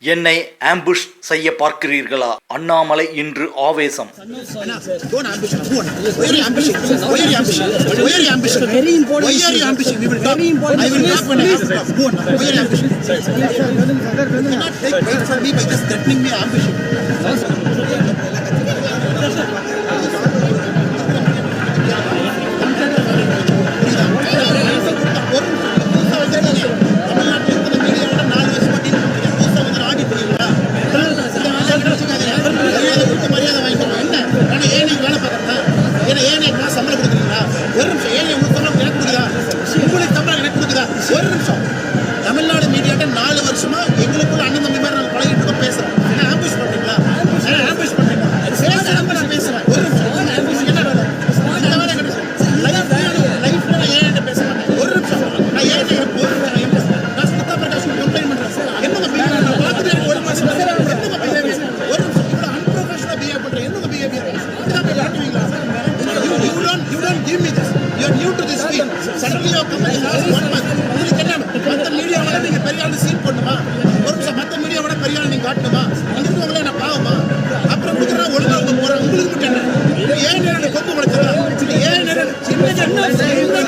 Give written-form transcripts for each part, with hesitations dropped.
என்னை ஆம்புஷ் செய்ய பார்க்கிறீர்களா? அண்ணாமலை இன்று ஆவேசம். தமிழ்நாடு மீடியாட்ட 4 வருஷமா எங்களுக்குள்ள அண்ணன் தம்பி மாதிரி நாங்கள் பழகிட்டு இருக்கோம். பேசுறோம். என்ன ஆம்பிஷ் பண்றீங்களா? ஆம்பிஷ் பண்றீங்களா? பேசுறேன். ஒரு நிமிஷம் என்ன வேலை? இந்த வேலை கிடையாது. லைஃப்ல நான் ஏன் பேச மாட்டேன். ஒரு நிமிஷம் நான் ஏன் நான் ஸ்மிதா பிரகாஷ் கம்ப்ளைண்ட் பண்றேன். என்னங்க பிஹேவியர் நான் பார்த்துட்டு எனக்கு ஒரு மாசம் என்னங்க பிஹேவியர்? ஒரு நிமிஷம் இவ்வளவு அன்ப்ரொஃபஷனலா பிஹேவ் பண்றேன். என்னங்க பிஹேவியர்? இதுதான் காட்டுவீங்களா? You don't give me this. You are new to this field. Suddenly you are coming last 1 month. உங்களுக்கு என்ன மற்ற மீடியாவோட நீங்க பெரிய ஆளு சீன் பண்ணுமா? ஒரு நிமிஷம் மற்ற மீடியாவோட பெரிய ஆளு நீங்க காட்டணுமா? இங்க இருக்கவங்களே நான் பாவமா? அப்புறம் கொடுக்குறா ஒழுங்கா அவங்க போறாங்க. உங்களுக்கு மட்டும் என்ன? ஏன் நேரம் கொம்பு முளைச்சதா? ஏன் நேரம் சின்ன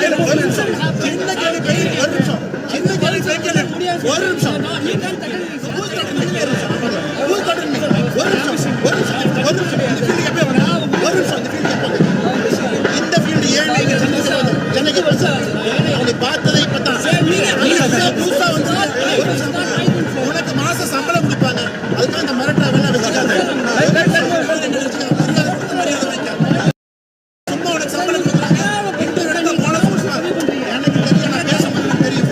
கேள்வி ஒரு நிமிஷம் சின்ன கேள்வி ஒரு நிமிஷம் சின்ன கேள்வி கேட்கல ஒரு நிமிஷம் இந்த ஃபீல்டு ஏன் நீங்க சென்னைக்கு அவங்க பார்த்ததை பார்த்தா புதுசா வந்து உனக்கு மாச சம்பளம் கொடுப்பாங்க. அதுக்காக அந்த மிரட்டா வேணா வச்சுக்காங்க. சும்மா உனக்கு சம்பளம் கொடுக்குறாங்க. ரெண்டு இடத்துல போன எனக்கு தெரியும். நான் பேசும்போது தெரியும்.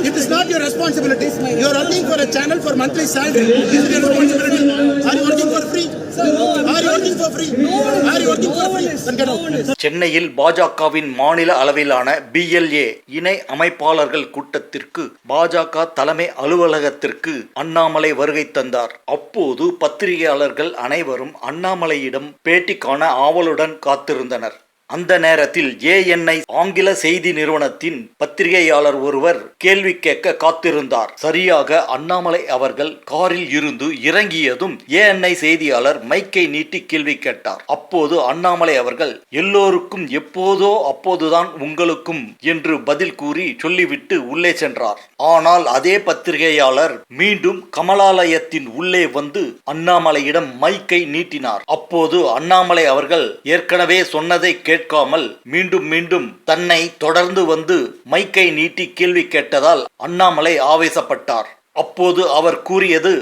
It is not your responsibility. You are working for a channel for monthly salary. Is it your responsibility? Are you working for free? Are you working for free? Are you working for free? Then get out. சென்னையில் பாஜகவின் மாநில அளவிலான BLA இணை அமைப்பாளர்கள் கூட்டத்திற்கு பாஜக தலைமை அலுவலகத்திற்கு அண்ணாமலை வருகை தந்தார். அப்போது பத்திரிகையாளர்கள் அனைவரும் அண்ணாமலையிடம் பேட்டி காண ஆவலுடன் காத்திருந்தனர். அந்த நேரத்தில் ANI ஆங்கில செய்தி நிறுவனத்தின் பத்திரிகையாளர் ஒருவர் கேள்வி கேட்க காத்திருந்தார். சரியாக அண்ணாமலை அவர்கள் காரில் இருந்து இறங்கியதும் ANI செய்தியாளர் மைக்கை நீட்டி கேள்வி கேட்டார். அப்போது அண்ணாமலை அவர்கள் எல்லோருக்கும் எப்போதோ அப்போதுதான் உங்களுக்கும் என்று பதில் கூறி சொல்லிவிட்டு உள்ளே சென்றார். ஆனால் அதே பத்திரிகையாளர் மீண்டும் கமலாலயத்தின் உள்ளே வந்து அண்ணாமலையிடம் மைக்கை நீட்டினார். அப்போது அண்ணாமலை அவர்கள் ஏற்கனவே சொன்னதை கேட்காமல் மீண்டும் மீண்டும் தன்னை தொடர்ந்து வந்து மைக்கை நீட்டி கேள்வி கேட்டதால் அண்ணாமலை ஆவேசப்பட்டார். அப்போது அவர் கூறியது,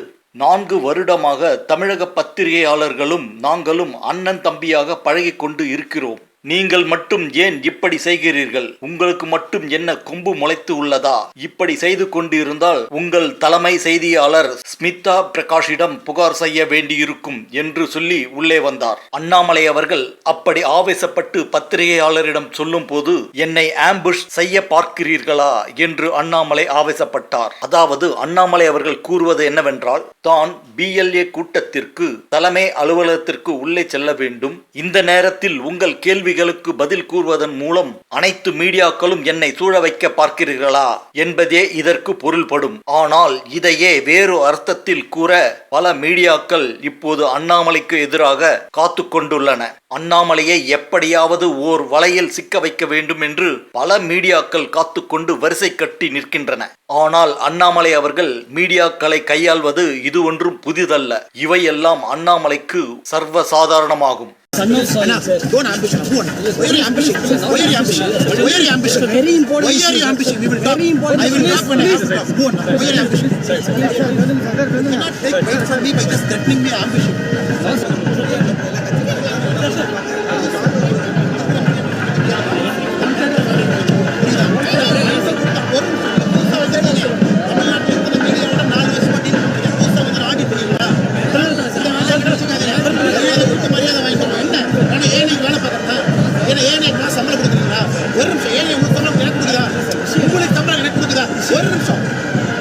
4 வருடமாக தமிழக பத்திரிகையாளர்களும் நாங்களும் அண்ணன் தம்பியாக பழகி கொண்டு இருக்கிறோம். நீங்கள் மட்டும் ஏன் இப்படி செய்கிறீர்கள்? உங்களுக்கு மட்டும் என்ன கொம்பு முளைத்து உள்ளதா? இப்படி செய்து கொண்டிருந்தால் உங்கள் தலைமை செய்தியாளர் ஸ்மிதா பிரகாஷிடம் புகார் செய்ய வேண்டியிருக்கும் என்று சொல்லி உள்ளே வந்தார். அண்ணாமலை அவர்கள் அப்படி ஆவேசப்பட்டு பத்திரிகையாளரிடம் சொல்லும் போது என்னை ஆம்புஷ் செய்ய பார்க்கிறீர்களா என்று அண்ணாமலை ஆவேசப்பட்டார். அதாவது அண்ணாமலை அவர்கள் கூறுவது என்னவென்றால், தான் BLA கூட்டத்திற்கு தலைமை அலுவலகத்திற்கு உள்ளே செல்ல வேண்டும். இந்த நேரத்தில் உங்கள் கேள்வி பதில் கூறுவதன் மூலம் அனைத்து மீடியாக்களும் என்னை சூழ வைக்க பார்க்கிறீர்களா என்பதே இதற்கு பொருள்படும். ஆனால் இதையே வேறு அர்த்தத்தில் கூற பல மீடியாக்கள் இப்போது அண்ணாமலைக்கு எதிராக காத்து கொண்டுள்ளன. அண்ணாமலையை எப்படியாவது ஓர் வலையில் சிக்க வைக்க வேண்டும் என்று பல மீடியாக்கள் காத்துக்கொண்டு வரிசை கட்டி நிற்கின்றன. ஆனால் அண்ணாமலை அவர்கள் மீடியாக்களை கையாள்வது இது ஒன்றும் புதிதல்ல. இவையெல்லாம் அண்ணாமலைக்கு சர்வசாதாரணமாகும். Don't ambition. Why are you ambition? Why are you ambition? Why are you ambition? Very important. Why are you ambition? We will talk. I will talk when I have to talk. Go on. Why are you ambition? You cannot take weight from me by just threatening me ambition.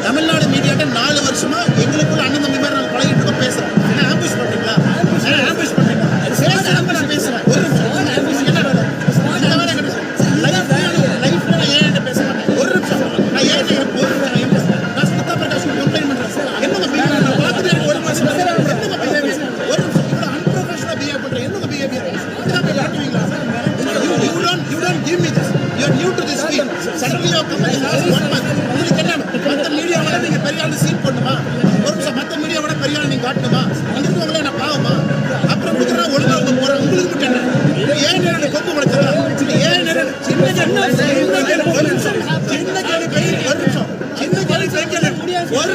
Tamil Nadu மீடியாட்ட 4 வருஷமா எங்களுக்குள்ள அண்ணன் தம்பி மாதிரி நாங்கள் பழகிட்டு இருக்கோம். பேசுறோம். என்ன ஆம்பிஷ் பண்றீங்களா? பேசுறேன். ஒரு நிமிஷம் என்ன வேலை? give me this. You are new to this field. Suddenly you are coming in last 1 month. உங்களுக்கு என்ன மத்த மீடியாவோட நீங்க பெரிய ஆளு சீன் பண்ணுமா? ஒரு நிமிஷம் மத்த மீடியாவோட பெரிய ஆளு நீங்க காட்டணுமா? அங்கிட்டு உங்களை என்ன பாவமா? அப்புறம் கொடுக்குறா ஒழுங்கா அவங்க போற உங்களுக்கு மட்டும் என்ன? ஏன் நேரம் கொம்பு முளைச்சதா? ஏன் நேரம் சின்ன கேள்வி ஒரு நிமிஷம் சின்ன கேள்வி ஒரு நிமிஷம் சின்ன கேள்வி கேட்கல ஒரு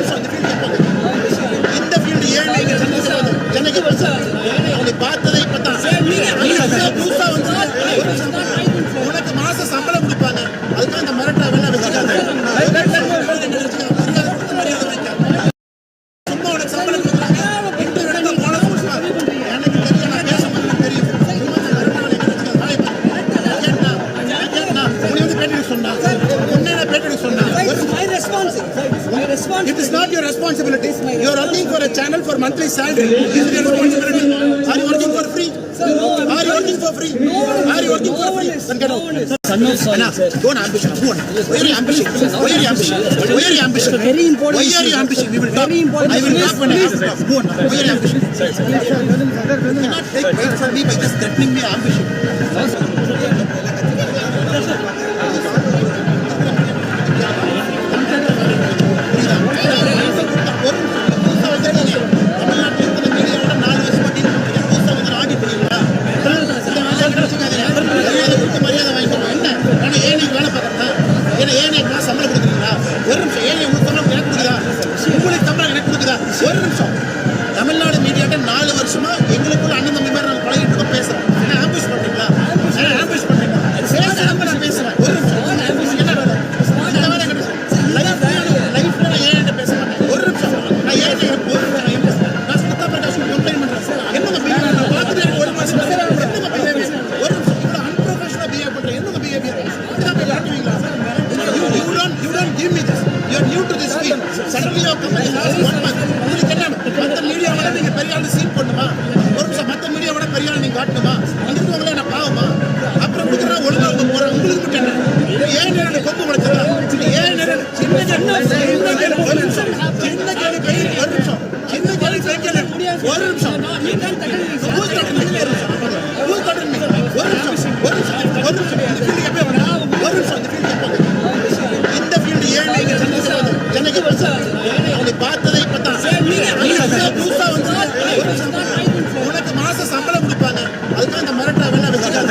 நிமிஷம் இந்த ஃபீல்டு ஏன் நீங்க சென்னைக்கு பார்த்ததை இப்பதான் புதுசா வந்து உனக்கு மாச சம்பளம் கொடுப்பாங்க அதுக்காக இந்த மிரட்டா வேலை சும்மா உனக்கு சம்பளம் கொடுக்குறாங்க இந்த இடத்துல போன எனக்கு தெரியும் நான் பேச முடியும் தெரியும் It is not your responsibility. You are working for a channel for monthly salary. Is it your responsibility? Are you working for free? Are you working for free? Are you working for free? Then get out. Anna, don't ambition. Who are you? Why are you ambition? Why are you ambition? Why are you ambition? Very important. Why are you ambition? We will talk. I will talk when I have to talk. Who are you? Why are you ambition? You cannot take weight from me by just threatening me ambition. Tamil Nadu மீடியாட்ட 4 வருஷமா எங்களுக்குள்ள அண்ணன் தம்பி மாதிரி நாங்க பழகிட்டு இருக்கோம் பேசுறோம். என்ன ஆம்பிஷ் பண்றீங்களா? ஆம்பிஷ் பண்றீங்களா? நான் பேசுறேன். ஒரு நிமிஷம் என்ன வேணும்? இந்த வேலை கிடையாது. லைஃப்ல நான் ஏன் பேச மாட்டேன். ஒரு நிமிஷம் நான் ஏன் ஒரு நிமிஷம் நான் சுத்தமா பிரகாஷ் கம்ப்ளைண்ட் பண்றேன். என்னங்க பிஹேவியர் நான் பார்த்துட்டு எனக்கு ஒரு மாசம் என்னங்க பிஹேவியர் ஒரு நிமிஷம் இவ்வளவு அன்ப்ரொஃபஷனலா பிஹேவ் பண்றேன். என்னங்க பிஹேவியர் இதுதான் போய் காட்டுவீங்களா? You don't give me this. You are new to this field. Suddenly you are coming in last 1 month. உங்களுக்கு என்ன மத்த மீடியாவோட நீங்க பெரிய ஆளு சீன் பண்ணுமா? ஒரு நிமிஷம் மத்த மீடியாவோட பெரிய ஆளு நீங்க காட்டணுமா? அங்கிட்டு உங்களை என்ன பாவமா? அப்புறம் கொடுக்குறா ஒழுங்கா அவங்க போற உங்களுக்கு மட்டும் என்ன? ஏன் நேரம் கொம்பு முளைச்சதா? ஏன் நேரம் சின்ன கேள்வி ஒரு நிமிஷம் சின்ன கேள்வி ஒரு நிமிஷம் சின்ன கேள்வி கேட்கல ஒரு நிமிஷம் இந்த ஃபீல்டு ஏன் நீங்க சென்னைக்கு பார்த்ததை இப்பதான் புதுசா வந்து உனக்கு மாச சம்பளம் கொடுப்பாங்க அதுக்காக இந்த மிரட்டா வேலை சும்மா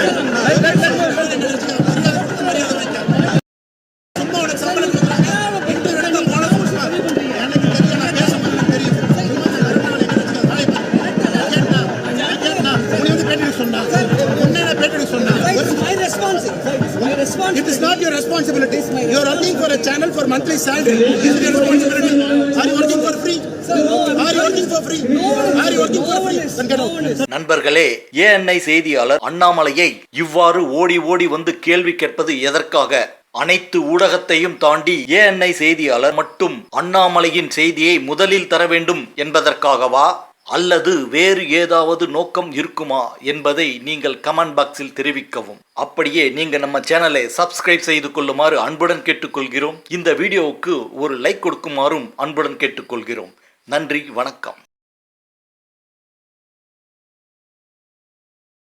உனக்கு சம்பளம் கொடுக்குறாங்க இந்த இடத்துல போன எனக்கு தெரியும் நான் பேச முடியும் தெரியும் It is not your responsibility. You are working for a channel for monthly salary. Is it your responsibility? Are you working for free? Are you working for free? Are you working for free? Then get out. நண்பர்களே, ANI செய்தியாளர் அண்ணாமலையை இவ்வாறு ஓடி ஓடி வந்து கேள்வி கேட்பது எதற்காக? அனைத்து ஊடகத்தையும் தாண்டி ஏஎன்ஐ செய்தியாளர் மட்டும் அண்ணாமலையின் செய்தியை முதலில் தர வேண்டும் என்பதற்காகவா? அல்லது வேறு ஏதாவது நோக்கம் இருக்குமா என்பதை நீங்கள் கமெண்ட் பாக்ஸில் தெரிவிக்கவும். அப்படியே நீங்க நம்ம சேனலை சப்ஸ்கிரைப் செய்து கொள்ளுமாறு அன்புடன் கேட்டுக்கொள்கிறோம். இந்த வீடியோவுக்கு ஒரு லைக் கொடுக்குமாறும் அன்புடன் கேட்டுக்கொள்கிறோம். நன்றி, வணக்கம்.